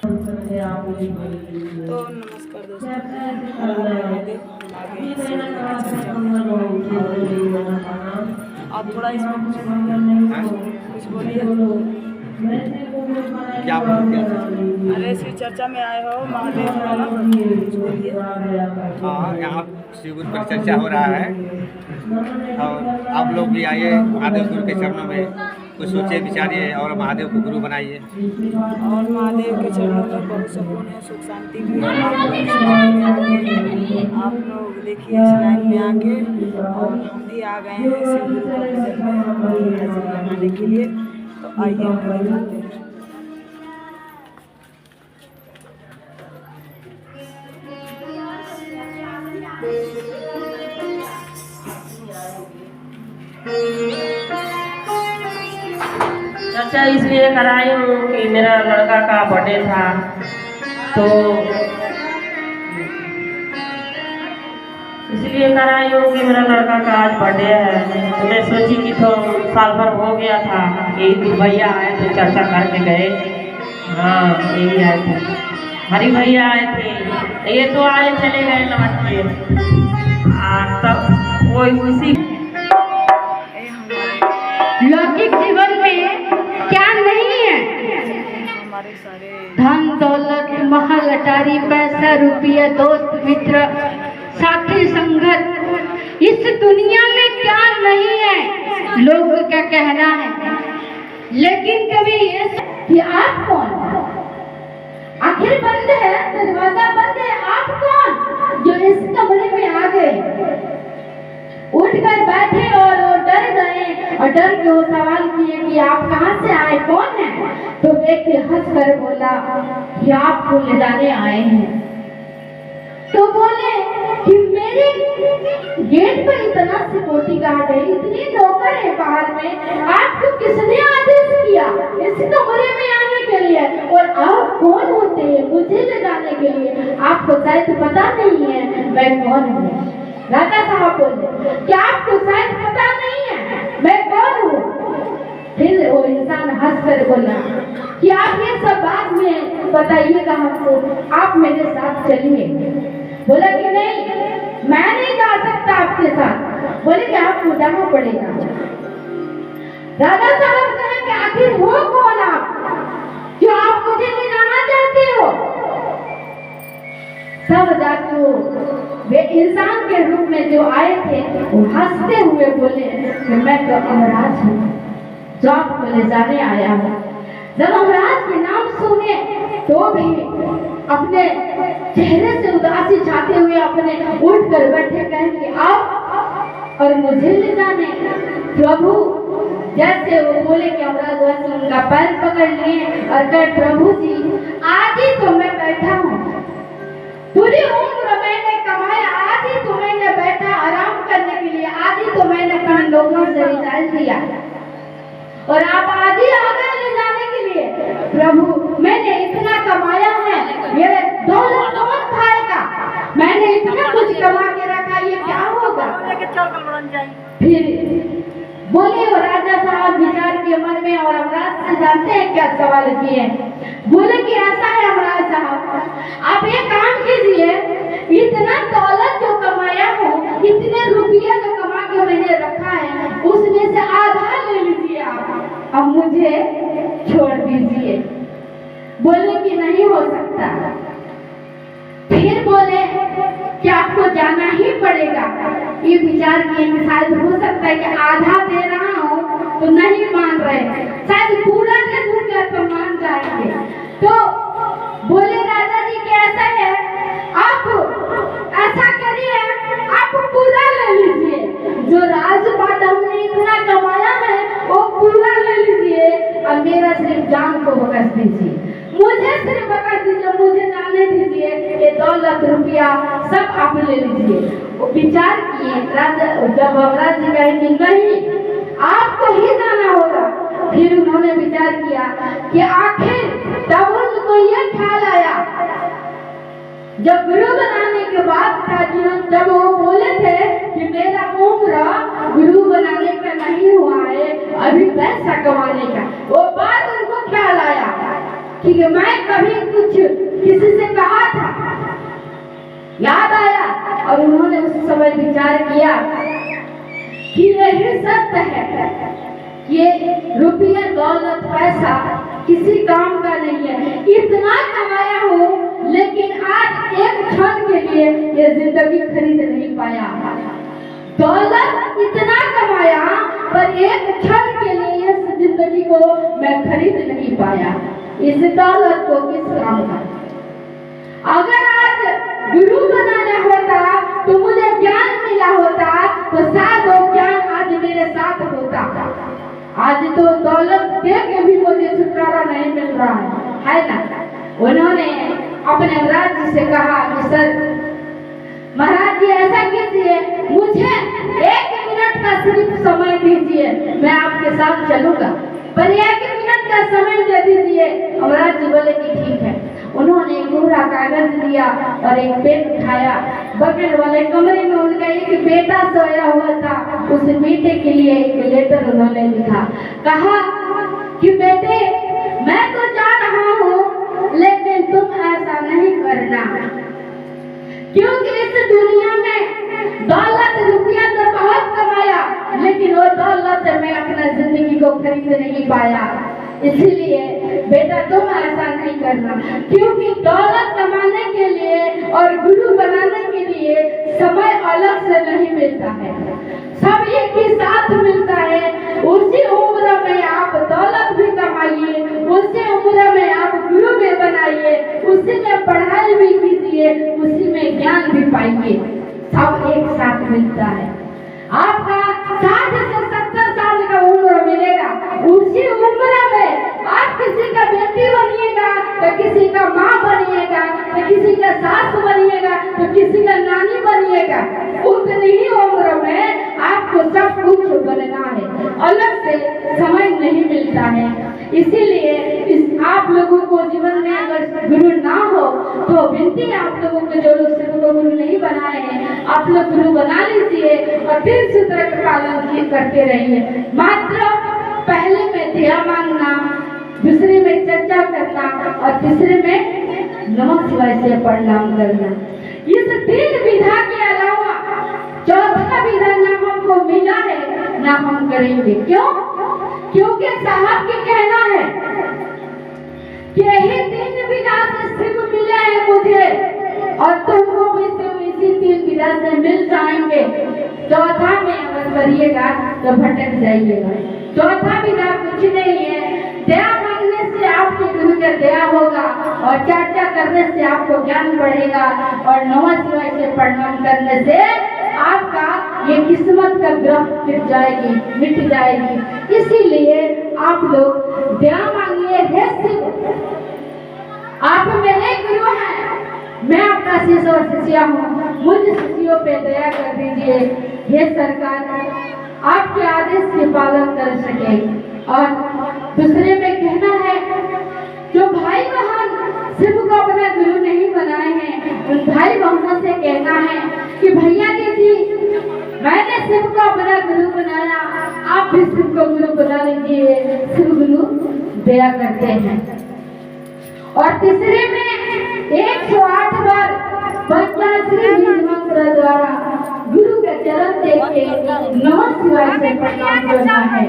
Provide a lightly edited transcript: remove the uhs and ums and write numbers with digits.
तो नमस्कार दोस्तों, आगे इस वीडियो की चर्चा में आप थोड़ा इसमें कुछ बोलिए। क्या अरे इसी चर्चा में आए हो महादेव का ना, कुछ बोलिए। हाँ, यहाँ शिव गुरु पर चर्चा हो रहा है और आप लोग भी आइए महादेव गुरु के चरणों में कुछ सोचिए विचारिए और महादेव को गुरु बनाइए। और महादेव के चरणों में बहुत सुकून है, सुख शांति भी है। आप लोग देखिए इस लाइन में आके, और हम भी आ गए हैं शिव गुरु का भजन में हाजिरी लगाने के लिए। तो आइए हम दिखाते हैं। चर्चा इसलिए कराई हूँ कि मेरा लड़का का बर्थडे था, तो इसलिए कराई हूँ कि मेरा लड़का का आज बर्थडे है। तो मैं सोची कि तो साल भर हो गया था कि भैया आए थे चर्चा करके गए। हाँ, यही आए थे, हरी भैया आए थे, ये तो आए चले गए लौट के। तब वो उसी लौकिक जीवन में क्या नहीं है, हमारे सारे धन दौलत महल अटारी पैसा रुपया दोस्त मित्र साथी संगत, इस दुनिया में क्या नहीं है, लोग क्या कहना है। लेकिन कभी ये कि आप कौन, आखिर बंद है दरवाजा बंद है, आप कौन जो इस कमरे में आ गए, उठकर बैठे और डर गए और डर के वो सवाल किए कि आप कहाँ से आए, कौन है। तो व्यक्ति हंसकर बोला कि आपको ले जाने आए हैं। तो बोले कि मेरे गेट पर इतना सिक्योरिटी गार्ड है, इतने नौकर है बाहर में, आपको किसने आदेश किया इस कमरे में आने के लिए, और आप कौन होते हैं मुझे ले जाने के लिए, आपको शायद पता नहीं है मैं कौन हूँ। राजा साहब बोले क्या आपको शायद पता नहीं है मैं कौन हूँ। फिर वो इंसान हंसकर बोला कि आप ये सब बाद में बताइएगा हमको, आप मेरे साथ चलिए। बोला कि नहीं मैं नहीं जा सकता आपके साथ। बोले कि आपको जाना पड़ेगा। राजा साहब कहे कि आखिर हो कौन आप जो आप मुझे ले जाना चाहते हो। सब जाके वे इंसान के रूप में जो आए थे वो हंसते हुए बोले कि मैं तो अमराज हूँ जो आपको ले जाने आया हूँ। जब अमराज के नाम सुने तो भी अपने चेहरे से उदासी छाते हुए अपने उठ कर बैठे, कहे कि आप और मुझे ले जाने। प्रभु जैसे वो बोले कि अमराज वैसे उनका पैर पकड़ लिए और कहे प्रभु जी आज ही तो मैं बैठा हूँ, पूरी उम्र मैंने कमाया, आज ही तो मैंने बैठा आराम करने के लिए, आज ही तो मैंने अपने लोगों से रिजाइन दिया और आप आज ही आ गए ले जाने के लिए। प्रभु मैंने इतना कमाया है, मेरे दौलत कौन खाएगा, मैंने इतना कुछ कमा के रखा, ये क्या होगा। फिर बोले वो राजा साहब विचार के मन में, और अमराज से जानते हैं क्या सवाल किए। बोले कि ऐसा है अमराज साहब, आप ये काम कीजिए, इतना दौलत जो कमाया हो, इतने रुपया जो कमा के मैंने रखा है, उसमें से आधा ले लीजिए आप, अब मुझे छोड़ दीजिए। बोले कि नहीं हो सकता। फिर बोले कि आपको जाना ही पड़ेगा। ये विचार किए कि शायद हो सकता है कि आधा दे रहा हूँ तो नहीं मान रहे, शायद पूरा दे दूंगा तो मान जाएंगे। तो बोले राजा जी कि ऐसा है, आप ऐसा करिए, आप पूरा ले लीजिए, जो राजपाट हमने इतना कमाया है वो पूरा ले लीजिए, और मेरा सिर्फ जान को बख्श दीजिए, मुझे सिर्फ बख्श दीजिए, मुझे जाने दीजिए, ये दौलत रुपया सब आप ले लीजिए। वो विचार किए राजा, जब अमराज जी कहे कि नहीं आपको ही जाना होगा, फिर उन्होंने विचार किया कि आखिर तब उनको ये ख्याल आया जब गुरु बनाने के बाद था, जब वो बोले थे कि मेरा उम्र गुरु बनाने का नहीं हुआ है, अभी पैसा कमाने का, वो बात उनको ख्याल आया। कि मैं कभी कुछ किसी से कहा था, याद आया और उन्होंने उस समय विचार किया कि यही सत्य है, ये रुपया दौलत पैसा किसी काम का नहीं है। इतना कमाया हूँ लेकिन आज एक क्षण के लिए ये जिंदगी खरीद नहीं पाया। दौलत इतना कमाया पर एक क्षण के लिए इस जिंदगी को मैं खरीद नहीं पाया। इस दौलत को किस काम का? अगर आज गुरु बनाना होता तो मुझे ज्ञान मिला होता तो शायद वो ज्ञान आज मेरे साथ होता। आज तो दौलत दे के भी मुझे छुटकारा नहीं मिल रहा है ना। उन्होंने अपने महाराज जी से कहा कि सर महाराज जी ऐसा कीजिए, मुझे 1 मिनट का सिर्फ समय दीजिए, मैं आपके साथ चलूंगा, पर 1 मिनट का समय दे दीजिए। महाराज जी बोले कि ठीक है। उन्होंने एक कोरा कागज लिया और एक पेन उठाया। बगल वाले कमरे में उनका एक बेटा सोया हुआ था। उस बेटे के लिए एक लेटर उन्होंने लिखा, कहा कि बेटे मैं तो जा रहा हूँ लेकिन तुम ऐसा नहीं करना, क्योंकि इस दुनिया में दौलत रुपया तो बहुत कमाया लेकिन वो दौलत से मैं अपना जिंदगी को खरीद नहीं पाया। इसलिए बेटा तुम ऐसा नहीं करना, क्योंकि दौलत कमाने के लिए और गुरु बनाने के लिए समय अलग से नहीं मिलता है, सब एक ही साथ मिलता है। उसी उम्र में आप दौलत भी कमाइए, उसी उम्र में आप गुरु भी बनाइए, उसी में पढ़ाई भी कीजिए, उसी में ज्ञान भी पाइए, सब एक साथ मिलता है। आपका 60 से 70 साल का उम्र मिलेगा, उसी उम्र में आप किसी का बेटी बनिएगा तो किसी का माँ बनिएगा, तो किसी का सास बनिएगा, तो किसी का नानी बनिएगा। उतनी ही उम्र में आपको सब कुछ बनना है, अलग से समय नहीं मिलता है। इसीलिए आप लोगों को जीवन में अगर गुरु ना हो तो विनती आप लोगों के जो लोग सिर्फ गुरु नहीं बनाए हैं, आप लोग गुरु बना लीजिए और 3 सूत्र का पालन करते रहिए। मात्र पहले में दया मांगना, दूसरे में चर्चा करना और तीसरे में नमः शिवाय से प्रणाम करना। इस 3 विधा के अलावा चौथा विधा ना हमको मिला है ना हम करेंगे। क्यों? क्योंकि साहब के कहना है कि यही 3 विधा से शिव मिले हैं मुझे और तुमको भी शिव इसी 3 विधा से मिल जाएंगे। चौथा में अगर करिएगा तो भटक जाइएगा। चौथा विधा कुछ नहीं है, दया मांगने से आपके गुरु का दया होगा और चर्चा करने से आपको ज्ञान बढ़ेगा और नमः शिवाय से प्रणाम करने से आपका ये किस्मत का ग्रह मिट जाएगी। इसीलिए आप लोग दया मांगिए, हे शिव आप मेरे गुरु हैं, मैं आपका शिष्य और शिष्या हूँ, मुझ शिष्यों पे दया कर दीजिए। हे सरकार आपके आदेश के पालन कर सके। और दूसरे में कहना है जो भाई बहन शिव को अपना गुरु नहीं बनाए हैं, उन भाई बहनों से कहना है कि भैया दीदी मैंने शिव को अपना गुरु बनाया, आप भी शिव को गुरु बना लीजिए। शिव गुरु दया करते हैं। और तीसरे में 108 बार पंचाक्षरी बीज मंत्र द्वारा गुरु के चरण देख के नमः शिवाय से प्रणाम करना है।